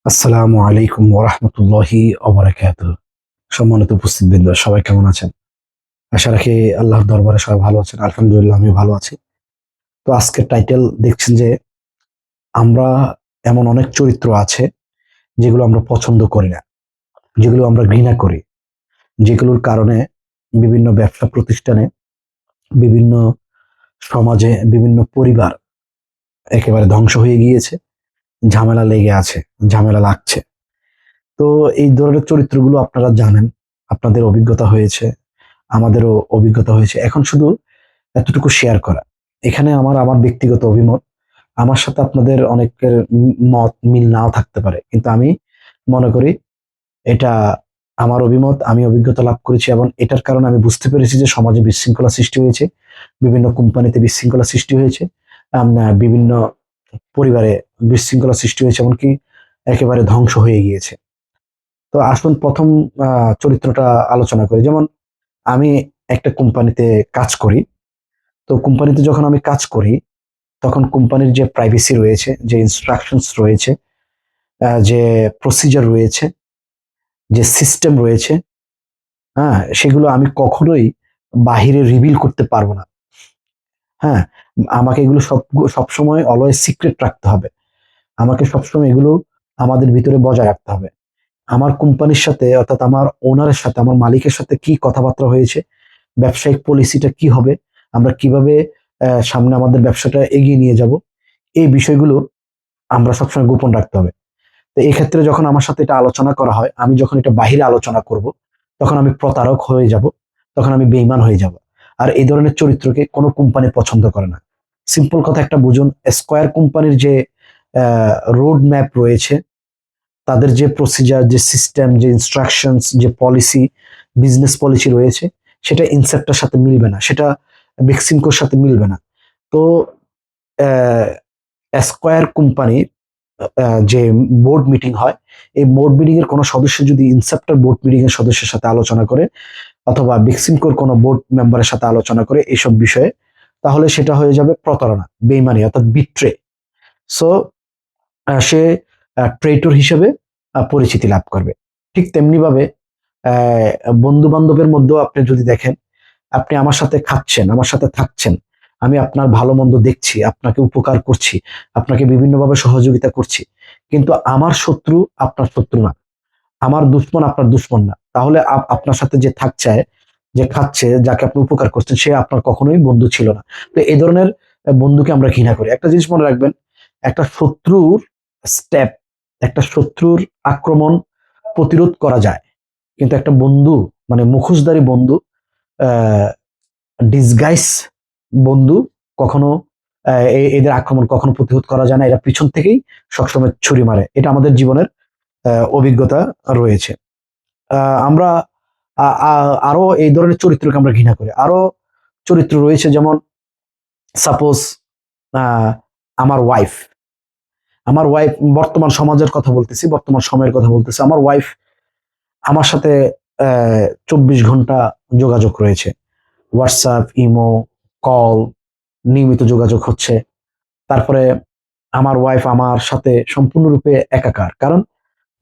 আসসালামু আলাইকুম ওরহমতুল্লাহি ওবারাকাতুহু। সম্মানিত উপস্থিতবৃন্দ, সবাই কেমন আছেন? আশা রাখি আল্লাহর দরবারে সবাই ভালো আছেন। আলহামদুলিল্লাহ, আমিও ভালো আছি। তো আজকের টাইটেল দেখছেন যে আমরা এমন অনেক চরিত্র আছে যেগুলো আমরা পছন্দ করি না, যেগুলো আমরা ঘৃণা করি, যেগুলোর কারণে বিভিন্ন ব্যবসা প্রতিষ্ঠানে, বিভিন্ন সমাজে, বিভিন্ন পরিবার একেবারে ধ্বংস হয়ে গিয়েছে, ঝামেলা লেগে আছে, ঝামেলা লাগছে। তো এই ধরনের চরিত্রগুলো আপনারা জানেন, আপনাদের অভিজ্ঞতা হয়েছে, আমাদেরও অভিজ্ঞতা হয়েছে। এখন শুধু এতটুকু শেয়ার করা। এখানে আমার আমার ব্যক্তিগত অভিমত, আমার সাথে আপনাদের অনেকের মত মিল নাও থাকতে পারে, কিন্তু আমি মনে করি এটা আমার অভিমত, আমি অভিজ্ঞতা লাভ করেছি এবং এটার কারণে আমি বুঝতে পেরেছি যে সমাজে বিশৃঙ্খলা সৃষ্টি হয়েছে, বিভিন্ন কোম্পানিতে বিশৃঙ্খলা সৃষ্টি হয়েছে, বিভিন্ন পরিবারে বিশৃঙ্খলা সৃষ্টি হয়েছে, এমনকি একেবারে ধ্বংস হয়ে গিয়েছে। তো আসুন প্রথম চরিত্রটা আলোচনা করি। যেমন আমি একটা কোম্পানিতে কাজ করি। তো কোম্পানিতে যখন আমি কাজ করি, তখন কোম্পানির যে প্রাইভেসি রয়েছে, যে ইনস্ট্রাকশনস রয়েছে, যে প্রসিজার রয়েছে, যে সিস্টেম রয়েছে, হ্যাঁ, সেগুলো আমি কখনোই বাহিরে রিভিল করতে পারবো না। হ্যাঁ, আমাকে এগুলো সবসময় অলওয়েজ সিক্রেট রাখতে হবে। আমাকে সবসময় এগুলো আমাদের ভিতরে বজায় রাখতে হবে। আমার কোম্পানির সাথে, অর্থাৎ আমার ওনারের সাথে, আমার মালিকের সাথে কি কথাবার্তা হয়েছে, ব্যবসায়িক পলিসিটা কি হবে, আমরা কিভাবে সামনে আমাদের ব্যবসাটা এগিয়ে নিয়ে যাব, এই বিষয়গুলো আমরা সবসময় গোপন রাখতে হবে। তো এই ক্ষেত্রে যখন আমার সাথে এটা আলোচনা করা হয়, আমি যখন এটা বাহিরে আলোচনা করব, তখন আমি প্রতারক হয়ে যাব, তখন আমি বেঈমান হয়ে যাব। আর এই ধরনের চরিত্রকে কোনো কোম্পানি পছন্দ করে না। সিম্পল কথা একটা বুঝুন, স্কয়ার কোম্পানির যে রোড ম্যাপ রয়েছে, তাদের যে প্রসিজার, যে সিস্টেম, যে ইনস্ট্রাকশনস, যে পলিসি, বিজনেস পলিসি রয়েছে, সেটা ইনসেপ্টার সাথে মিলবে না, সেটা বেক্সিমকোর সাথে মিলবে না। তো স্কয়ার কোম্পানির যে বোর্ড মিটিং হয়, এই বোর্ড মিটিং এর কোনো সদস্য যদি ইনসেপ্টার বোর্ড মিটিং এর সদস্যের সাথে আলোচনা করে, অথবা বেক্সিমকোর কোনো বোর্ড মেম্বারের সাথে আলোচনা করে এইসব বিষয়ে, তাহলে সেটা হয়ে যাবে প্রতারণা, বেইমানি, অর্থাৎ বিট্রে। সো সে ট্রেটর হিসেবে পরিচিতি লাভ করবে। ঠিক তেমনি ভাবে বন্ধু বান্ধবের মধ্যেও আপনি যদি দেখেন, আপনি আমার সাথে খাচ্ছেন, আমার সাথে থাকছেন, আমি আপনার ভালো মন্দ দেখছি, আপনাকে উপকার করছি, আপনাকে বিভিন্নভাবে সহযোগিতা করছি, কিন্তু আমার শত্রু আপনার শত্রু না, আমার দুশ্মন আপনার দুশ্মন না। তাহলে আপনার সাথে যে থাকছে, যে খাচ্ছে, যাকে আপনি উপকার করছেন, সে আপনার কখনোই বন্ধু ছিল না। তো এই ধরনের বন্ধুকে আমরা ঘৃণা করি। একটা জিনিস মনে রাখবেন, একটা শত্রুর স্টেপ, একটা শত্রুর আক্রমণ প্রতিরোধ করা যায়, কিন্তু একটা বন্ধু, মানে মুখোশধারী বন্ধু, ডিসগাইস বন্ধু, কখনো এদের আক্রমণ কখনো প্রতিরোধ করা যায় না। এরা পিছন থেকেই সবসময় ছুরি মারে। এটা আমাদের জীবনের অভিজ্ঞতা রয়েছে। আমরা আরো এই ধরনের চরিত্রকে আমরা ঘৃণা করি। আরো চরিত্র রয়েছে, যেমন সাপোজ আমার ওয়াইফ, আমার ওয়াইফ, বর্তমান সমাজের কথা বলতেছি, বর্তমান সময়ের কথা বলতেছি। আমার ওয়াইফ আমার সাথে 24 ঘন্টা যোগাযোগ রয়েছে। হোয়াটসঅ্যাপ, ইমো, কল, নিয়মিত যোগাযোগ হচ্ছে। তারপরে আমার ওয়াইফ আমার সাথে সম্পূর্ণরূপে একাকার। কারণ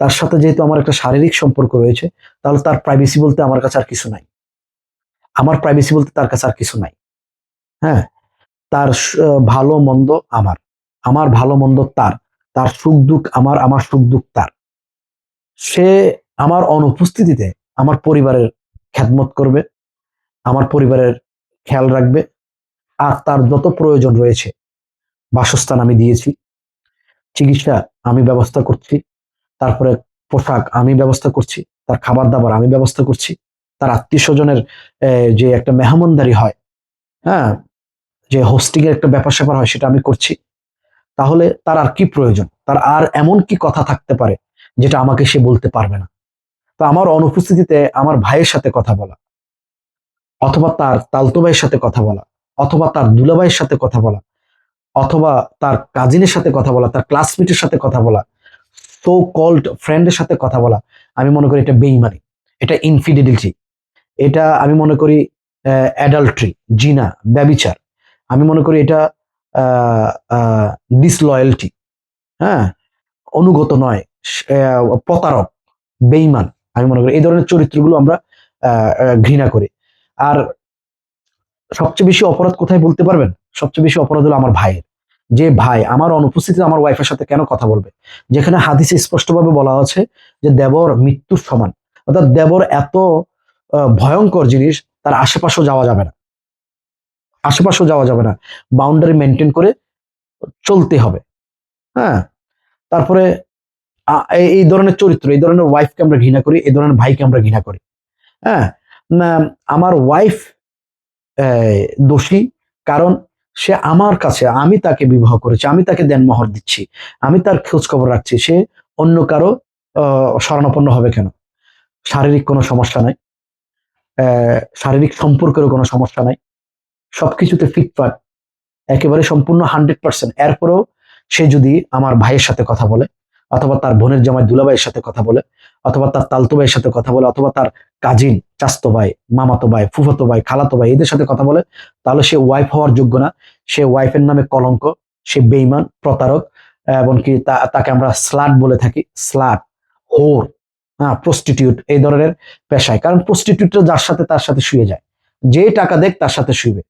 তার সাথে যেহেতু আমার একটা শারীরিক সম্পর্ক রয়েছে, তাহলে তার প্রাইভেসি বলতে আমার কাছে আর কিছু নাই। আমার প্রাইভেসি বলতে তার কাছে আর কিছু নাই। হ্যাঁ? তার ভালো মন্দ আমার, আমার ভালো মন্দ তার, তার সুখ দুঃখ আমার, আমার সুখ দুঃখ তার। সে আমার অনুপস্থিতিতে আমার পরিবারের খেদমত করবে, আমার পরিবারের খেয়াল রাখবে, আর তার যত প্রয়োজন রয়েছে, বাসস্থান আমি দিয়েছি, চিকিৎসা আমি ব্যবস্থা করছি, তারপরে পোশাক আমি ব্যবস্থা করছি, তার খাবার-দাবার আমি ব্যবস্থা করছি, তার আত্মীয়স্বজনের যে একটা মেহমানদারি হয়, হ্যাঁ? যে হোস্টিং এর একটা ব্যাপার-স্যাপার হয়, সেটা আমি করছি। তাহলে তার আর কি প্রয়োজন? তার আর এমন কি কথা থাকতে পারে যেটা আমাকে সে বলতে পারবে না? তো আমার অনুপস্থিতিতে আমার ভাইয়ের সাথে কথা বলা, অথবা তার তালতো ভাইয়ের সাথে কথা বলা, অথবা তার দুলাভাইয়ের সাথে কথা বলা, অথবা তার কাজিনের সাথে কথা বলা, তার ক্লাসমেটের সাথে কথা বলা, সো কল্ড ফ্রেন্ডের সাথে কথা বলা, আমি মনে করি এটা বেইমানি, এটা ইনফিডেলিটি, এটা আমি মনে করি অ্যাডাল্ট্রি, জিনা, ব্যভিচার। আমি মনে করি এটা ডিসলয়্যালটি। হ্যাঁ? অনুগত নয়, প্রতারক, বেঈমান, আমি মনে করি এই ধরনের চরিত্রগুলো আমরা ঘৃণা করি। আর সবচেয়ে বেশি অপরাধ কোথায় বলতে পারবেন? সবচেয়ে বেশি অপরাধ হলো আমার ভাইয়ের। যে ভাই আমার অনুপস্থিতিতে আমার ওয়াইফের সাথে কেন কথা বলবে? যেখানে হাদিসে স্পষ্টভাবে বলা আছে যে দেবর মৃত্যুর সমান। অর্থাৎ দেবর এত ভয়ঙ্কর জিনিস, তার আশেপাশেও যাওয়া যাবে না। আশেপাশেও যাওয়া যাবে না। বাউন্ডারি মেনটেন করে চলতে হবে। হ্যাঁ? তারপরে এই ধরনের চরিত্র, এই ধরনের ওয়াইফকে আমরা ঘৃণা করি, এই ধরনের ভাইকে আমরা ঘৃণা করি। হ্যাঁ? না, আমার ওয়াইফ দোষী, কারণ সে আমার কাছে, আমি তাকে বিবাহ করেছি, আমি তাকে দেনমোহর দিচ্ছি, আমি তার খোঁজ খবর রাখছি, সে অন্য কারো শরণাপন্ন হবে কেন? শারীরিক কোনো সমস্যা নাই, শারীরিক সম্পর্কেরও কোনো সমস্যা নাই, সবকিছুতে ফিটফাট, একেবারে সম্পূর্ণ 100%। এরপরেও সে যদি আমার ভাইয়ের সাথে কথা বলে, অথবা তার বোনের জামাই দুলাভাইয়ের সাথে কথা বলে, অথবা তার তালতো ভাইয়ের সাথে কথা বলে, অথবা তার কাজিন, চাস্তো ভাই, মামাতো ভাই, ফুফাতো ভাই, খালাতো ভাই, এদের সাথে কথা বলে, তাহলে সে ওয়াইফ হওয়ার যোগ্য না। সে ওয়াইফের নামে কলঙ্ক, সে বেঈমান, প্রতারক, এমনকি তাকে আমরা স্লাট বলে থাকি, স্লাট, হোর, হ্যাঁ, প্রস্টিটিউট, এই ধরনের পেশায়। কারণ প্রস্টিটিউটরা যার সাথে তার সাথে শুয়ে যায়, যে টাকা দেখ তার সাথে শুইবে।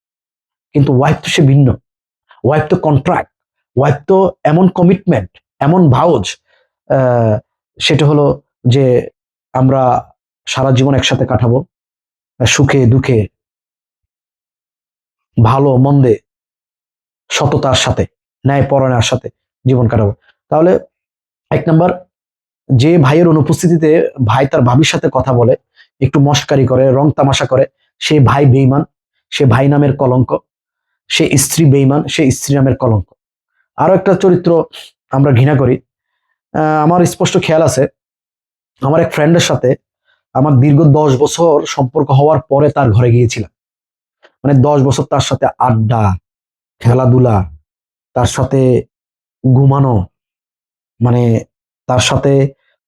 কিন্তু ওয়াইফ তো সে ভিন্ন। ওয়াইফ তো কন্ট্রাক্ট, ওয়াইফ তো এমন কমিটমেন্ট, এমন ভাউজ, সেটা হলো যে আমরা সারা জীবন একসাথে কাটাবো, সুখে দুঃখে, ভালো মন্দে, সততার সাথে, ন্যায় পরায়ণের সাথে জীবন কাটাবো। তাহলে এক নাম্বার, যে ভাইয়ের অনুপস্থিতিতে ভাই তার ভাবির সাথে কথা বলে, একটু মস্কারি করে, রং তামাশা করে, সে ভাই বেঈমান, সে ভাই নামের কলঙ্ক। সে স্ত্রী বেঈমান, সে স্ত্রী নামের কলঙ্ক। আরো একটা চরিত্র আমরা ঘৃণা করি। আমার স্পষ্ট খেয়াল আছে, আমার এক ফ্রেন্ডের সাথে আমার দীর্ঘ 10 বছর সম্পর্ক হওয়ার পরে তার ঘরে গিয়েছিলাম। মানে 10 বছর তার সাথে আড্ডা, খেলাধুলা, তার সাথে ঘুমানো, মানে তার সাথে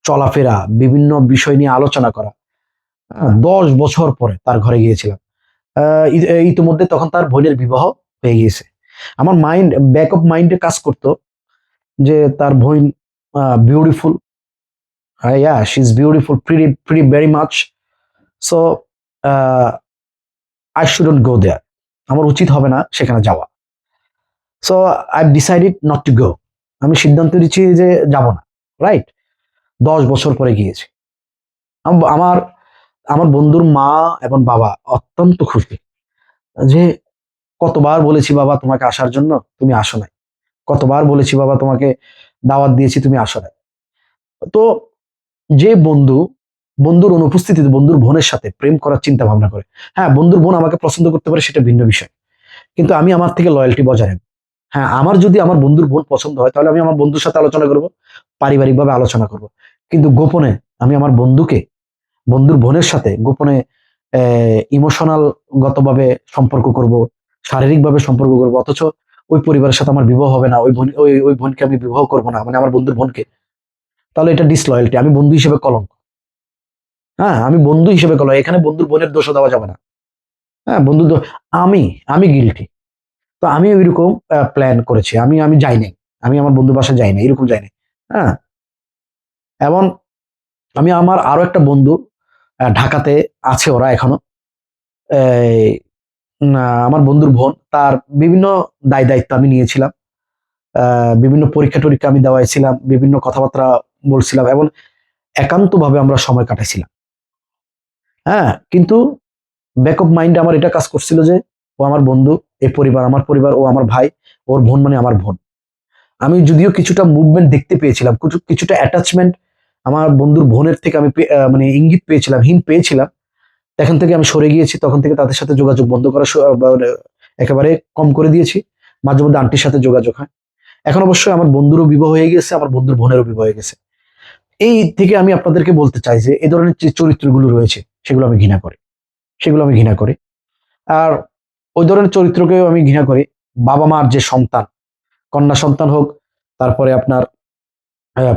চলাফেরা, বিভিন্ন বিষয় নিয়ে আলোচনা করা। 10 বছর পরে তার ঘরে গিয়েছিলাম। ইতিমধ্যে তখন তার বোনের বিবাহ হয়ে গিয়েছে। আমার মাইন্ড, ব্যাক অফ মাইন্ডে কাজ করতো যে তার বোন beautiful, yeah, she's beautiful, pretty very much. So I shouldn't go there. আমার উচিত হবে না সেখানে যাওয়া। So I decided not to go. আমি সিদ্ধান্ত নিচ্ছি যে যাব না। রাইট? 10 বছর পরে গিয়েছি। আমার আমার বন্ধুর মা এবং বাবা অত্যন্ত খুশি যে, কতবার বলেছি বাবা তোমাকে আসার জন্য, তুমি আসো নাই। কতবার বলেছি বাবা তোমাকে দাওয়াত দিয়েছি, তুমি আসো নাই। তো যে বন্ধু বন্ধুর অনুপস্থিতিতে বন্ধুর বোনের সাথে প্রেম করার চিন্তা ভাবনা করে, হ্যাঁ, বন্ধুর বোন আমাকে পছন্দ করতে পারে, সেটা ভিন্ন বিষয়, কিন্তু আমি আমার থেকে লয়্যালটি বজায় রাখবো। হ্যাঁ, আমার যদি আমার বন্ধুর বোন পছন্দ হয়, তাহলে আমি আমার বন্ধুর সাথে আলোচনা করব, পারিবারিকভাবে আলোচনা করব। কিন্তু গোপনে আমি আমার বন্ধুর বোনের সাথে গোপনে ইমোশনাল গতভাবে সম্পর্ক করব, শারীরিকভাবে সম্পর্ক করব, অথচ ওই পরিবারের সাথে আমার বিবাহ হবে না, ওই বোনকে আমি বিবাহ করবো না, মানে আমার বন্ধুর বোনকে। তাহলে এটা ডিসলয়্যালটি, আমি বন্ধু হিসেবে কলঙ্ক। হ্যাঁ, আমি বন্ধু হিসেবে কলঙ্ক, এখানে বন্ধুর বোনের দোষও দেওয়া যাবে না। হ্যাঁ, আমি আমি গিলটি। তো আমি ওইরকম প্ল্যান করেছি, আমি আমি যাই নাই, আমি আমার বন্ধুর বাসায় যাই না, এরকম যাই নাই। হ্যাঁ, এবং আমি আমার আরো একটা বন্ধু, ঢাকাতে আছে ওরা এখনো, এই, আমার বন্ধুর বোন, তার বিভিন্ন দায় দায়িত্ব আমি নিয়েছিলাম, বিভিন্ন পরীক্ষা টরীক্ষা আমি দেওয়াইছিলাম, বিভিন্ন কথাবার্তা বলছিলাম, এবং একান্ত ভাবে আমরা সময় কাটাইছিলাম। হ্যাঁ, কিন্তু ব্যাক অফ মাইন্ডে আমার এটা কাজ করছিল যে ও আমার বন্ধু, এই পরিবার আমার পরিবার, ও আমার ভাই, ওর বোন মানে আমার বোন। আমি যদিও কিছুটা মুভমেন্ট দেখতে পেয়েছিলাম, কিছুটা অ্যাটাচমেন্ট আমার বন্ধুর বোনের থেকে আমি মানে ইঙ্গিত পেয়েছিলাম, হিন্ট পেয়েছিলাম, তখন থেকে আমি সরে গিয়েছি। তখন থেকে তাদের সাথে যোগাযোগ বন্ধ করা একেবারে কম করে দিয়েছি। মাঝে মধ্যে আন্টির সাথে যোগাযোগ হয়। এখন অবশ্যই আমার বন্ধুরও বিবাহ হয়ে গেছে, আমার বন্ধুর বোনেরও বিবাহ হয়ে গেছে। এই থেকে আমি আপনাদেরকে বলতে চাই যে এই ধরনের যে চরিত্রগুলো রয়েছে, সেগুলো আমি ঘৃণা করি, সেগুলো আমি ঘৃণা করি। আর ওই ধরনের চরিত্রকেও আমি ঘৃণা করি। বাবা মার যে সন্তান, কন্যা সন্তান হোক, তারপরে আপনার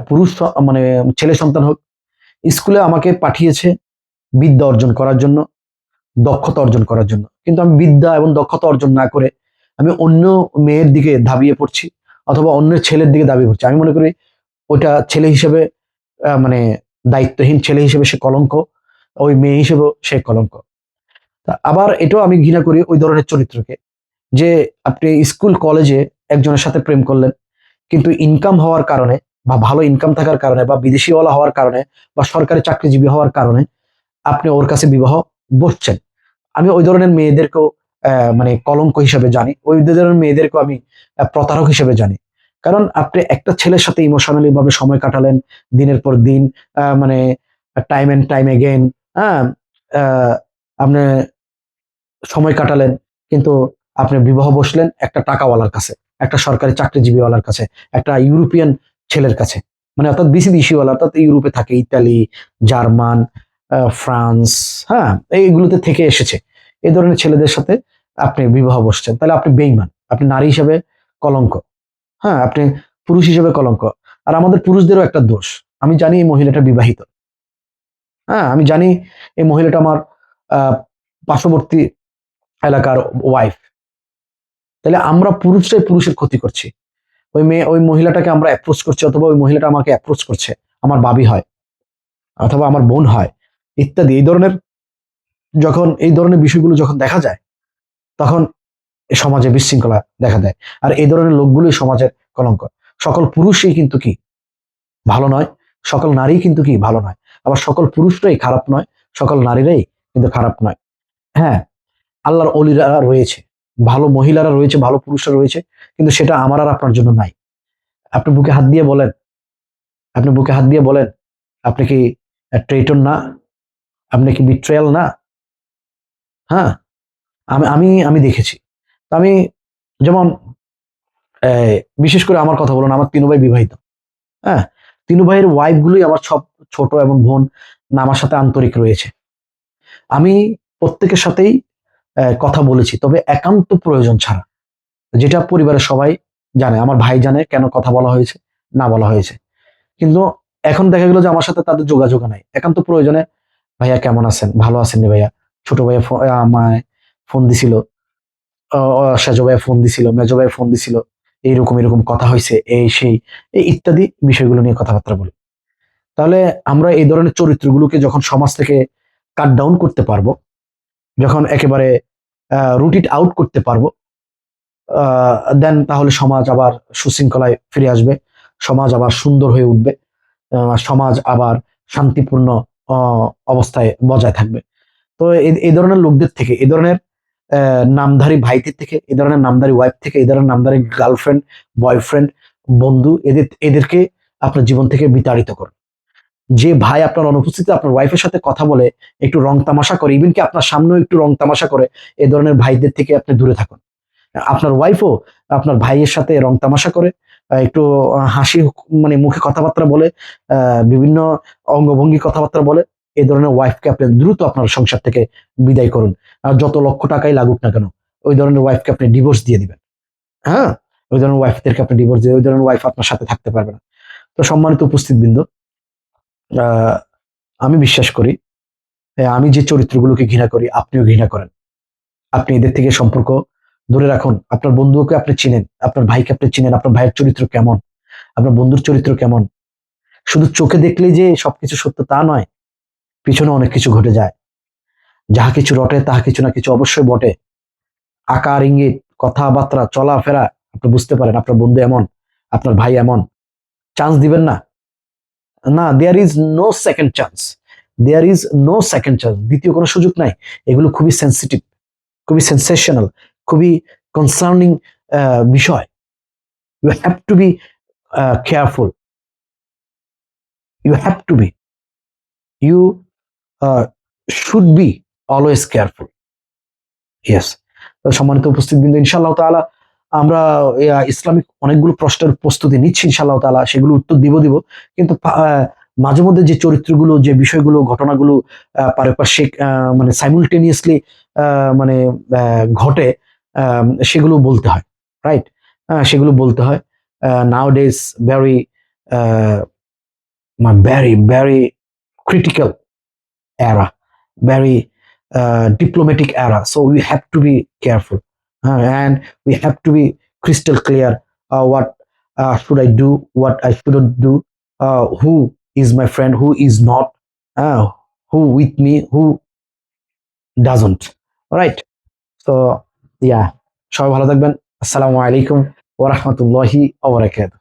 পুরুষ মানে ছেলে সন্তান হোক, স্কুলে আমাকে পাঠিয়েছে বিদ্যা অর্জন করার জন্য, দক্ষতা অর্জন করার জন্য, কিন্তু আমি বিদ্যা এবং দক্ষতা অর্জন না করে আমি অন্য মেয়ের দিকে ধাবিয়ে পড়ছি, অথবা অন্য ছেলের দিকে দাবিয়ে পড়ছি। আমি মনে করি ওইটা ছেলে হিসেবে মানে দায়িত্বহীন ছেলে হিসেবে সে কলঙ্ক, ওই মেয়ে হিসেবেও সে কলঙ্ক। আবার এটাও আমি ঘৃণা করি ওই ধরনের চরিত্রকে, যে আপনি স্কুল কলেজে একজনের সাথে প্রেম করলেন, কিন্তু ইনকাম হওয়ার কারণে বা ভালো ইনকাম থাকার কারণে বা বিদেশিওয়ালা হওয়ার কারণে বা সরকারি চাকরিজীবী হওয়ার কারণে আপনি ওর কাছে বিবাহ বসছেন। আমি ওই ধরনের মেয়েদেরকেও মানে কলঙ্ক হিসেবে জানি, ওই ধরনের মেয়েদেরকেও আমি প্রতারক হিসেবে জানি। কারণ আপনি একটা ছেলের সাথে ইমোশনালি ভাবে সময় কাটালেন দিনের পর দিন, মানে টাইম এন্ড টাইম এগেইন, হ্যাঁ, আপনি সময় কাটালেন, কিন্তু আপনি বিবাহ বসলেন একটা টাকাওয়ালার কাছে, একটা সরকারি চাকরিজীবীওয়ালার কাছে, একটা ইউরোপিয়ান ছেলের কাছে, মানে অর্থাৎ বিদেশিওয়ালা, অর্থাৎ ইউরোপে থাকে, ইতালি, জার্মান, ফ্রান্স, হ্যাঁ, এইগুলোতে থেকে এসেছে। এই ধরনের ছেলেদের সাথে আপনি বিবাহ বসছেন, তাহলে আপনি বেইমান, আপনি নারী হিসেবে কলঙ্ক, হ্যাঁ, আপনি পুরুষ হিসেবে কলঙ্ক। আর আমাদের পুরুষদেরও একটা দোষ, আমি জানি এই মহিলাটা বিবাহিত, হ্যাঁ, আমি জানি এই মহিলাটা আমার আহ পার্শ্ববর্তী এলাকার ওয়াইফ, তাহলে আমরা পুরুষরাই পুরুষের ক্ষতি করছি। ওই মহিলাটাকে আমরা অ্যাপ্রোচ করছি, অথবা ওই মহিলাটা আমাকে অ্যাপ্রোচ করছে, আমার ভাবি হয় অথবা আমার বোন হয় ইত্যাদি। এই ধরনের বিষয়গুলো যখন দেখা যায়, তখন সমাজে বিশৃঙ্খলা দেখা দেয়। আর এই ধরনের লোকগুলোই সমাজের কলঙ্ক। সকল পুরুষই কিন্তু কি ভালো নয়, সকল নারী কিন্তু কি ভালো নয়, আবার সকল পুরুষরাই খারাপ নয়, সকল নারীরাই কিন্তু খারাপ নয়। হ্যাঁ, আল্লাহর অলিরা রয়েছে, ভালো মহিলারা রয়েছে, ভালো পুরুষরা রয়েছে, কিন্তু সেটা আমার আর আপনার জন্য নাই। আপনি বুকে হাত দিয়ে বলেন, আপনি বুকে হাত দিয়ে বলেন, আপনি কি ট্রেটন না? আপনি কি বিট্রেয়াল না? হ্যাঁ, আমি আমি আমি দেখেছি। তো আমি যেমন বিশেষ করে আমার কথা বলুন, আমার তিনু ভাই বিবাহিত, হ্যাঁ, তিনু ভাইয়ের ওয়াইফ গুলোই আমার সব ছোট এবং বোন না আমার সাথে আন্তরিক রয়েছে। আমি প্রত্যেকের সাথেই কথা বলেছি, তবে একান্ত প্রয়োজন ছাড়া, যেটা পরিবারের সবাই জানে, আমার ভাই জানে কেন কথা বলা হয়েছে না বলা হয়েছে। কিন্তু এখন দেখা গেল যে আমার সাথে তাদের যোগাযোগ নাই, একান্ত প্রয়োজনে ভাইয়া কেমন আছেন, ভালো আছেন নি ভাইয়া, ছোট ভাইয়া আমায় ফোন দিছিল, সেজো ভাইয়া ফোন দিছিল, মেজো ভাইয়া ফোন দিছিল, এইরকম এরকম কথা হয়েছে, এই সেই এই ইত্যাদি বিষয়গুলো নিয়ে কথাবার্তা বলি। তাহলে আমরা এই ধরনের চরিত্রগুলোকে যখন সমাজ থেকে কাট ডাউন করতে পারবো, যখন একেবারে রুট ইট আউট করতে পারবো, দেন তাহলে সমাজ আবার সুশৃঙ্খলায় ফিরে আসবে, সমাজ আবার সুন্দর হয়ে উঠবে, সমাজ আবার শান্তিপূর্ণ অবস্থায় বজায় থাকবে। তো এই ধরনের লোকদের থেকে, এই ধরনের নামধারী ভাইদের থেকে, এই ধরনের নামধারী ওয়াইফ থেকে, এই ধরনের নামধারী গার্লফ্রেন্ড, বয়ফ্রেন্ড, বন্ধু, এদেরকে আপনার জীবন থেকে বিতাড়িত করুন। যে ভাই আপনার অনুপস্থিতিতে আপনার ওয়াইফের সাথে কথা বলে, একটু রং তামাশা করে, ইভেন কি আপনার সামনেও একটু রং তামাশা করে, এ ধরনের ভাইদের থেকে আপনি দূরে থাকুন। আপনার ওয়াইফও আপনার ভাইয়ের সাথে রং তামাশা করে, একটু হাসি মানে মুখে কথাবার্তা বলে, বিভিন্ন অঙ্গভঙ্গি কথাবার্তা বলে, এই ধরনের ওয়াইফকে আপনি দ্রুত আপনার সংসার থেকে বিদায় করুন। আর যত লক্ষ টাকাই লাগুক না কেন, ওই ধরনের ওয়াইফকে আপনি ডিভোর্স দিয়ে দিবেন। হ্যাঁ, ওই ধরনের ওয়াইফদেরকে আপনি ডিভোর্স দিয়ে, ওই ধরনের ওয়াইফ আপনার সাথে থাকতে পারবে না। তো সম্মানিত উপস্থিত বৃন্দ, আহ আমি বিশ্বাস করি, আমি যে চরিত্রগুলোকে ঘৃণা করি আপনিও ঘৃণা করেন। আপনি এদের থেকে সম্পর্ক ধরে রাখুন। আপনার বন্ধুকে আপনি চিনেন, আপনার ভাইকে আপনি চিনেন, আপনার ভাইয়ের চরিত্র কেমন, আপনার বন্ধুর চরিত্র কেমন। শুধু চোখে দেখলেই যে সবকিছু সত্য তা নয়, পিছনে অনেক কিছু ঘটে যায়। যাহা কিছু রটে তাহা কিছু না কিছু অবশ্যই বটে। আকার ইঙ্গিত, কথাবার্তা, চলাফেরা, আপনি বুঝতে পারেন আপনার বন্ধু এমন, আপনার ভাই এমন। চান্স দিবেন না? না, there is no second chance, there is no second chance, দ্বিতীয় কোনো সুযোগ নাই। এগুলো খুবই সেন্সিটিভ, খুবই সেন্সেশনাল, খুবই কনসার্নিং বিষয়। You have to be careful, you have to be, you should be always careful. Yes. সম্মানিত উপস্থিতবৃন্দ, ইনশাআল্লাহ তাআলা আমরা ইসলামিক অনেকগুলো প্রশ্নের প্রস্তুতি নিচ্ছি, ইনশাআল্লাহ তাআলা সেগুলো উত্তর দিব। কিন্তু মাঝে মধ্যে যে চরিত্রগুলো, যে বিষয়গুলো, ঘটনাগুলো পারিপার্শ্বিক মানে সাইমুলটেনিয়াসলি মানে ঘটে, সেগুলো বলতে হয়, রাইট? সেগুলো বলতে হয়। Nowadays very very critical era, very diplomatic era. So we have to be careful, and we have to be crystal clear. What should I do? What I shouldn't do? who is my friend, who is not, who with me, who doesn't. Alright, so yeah, সবাই ভালো থাকবেন। আসসালামু আলাইকুম ওয়া রাহমাতুল্লাহি ওয়া বারাকাতুহু।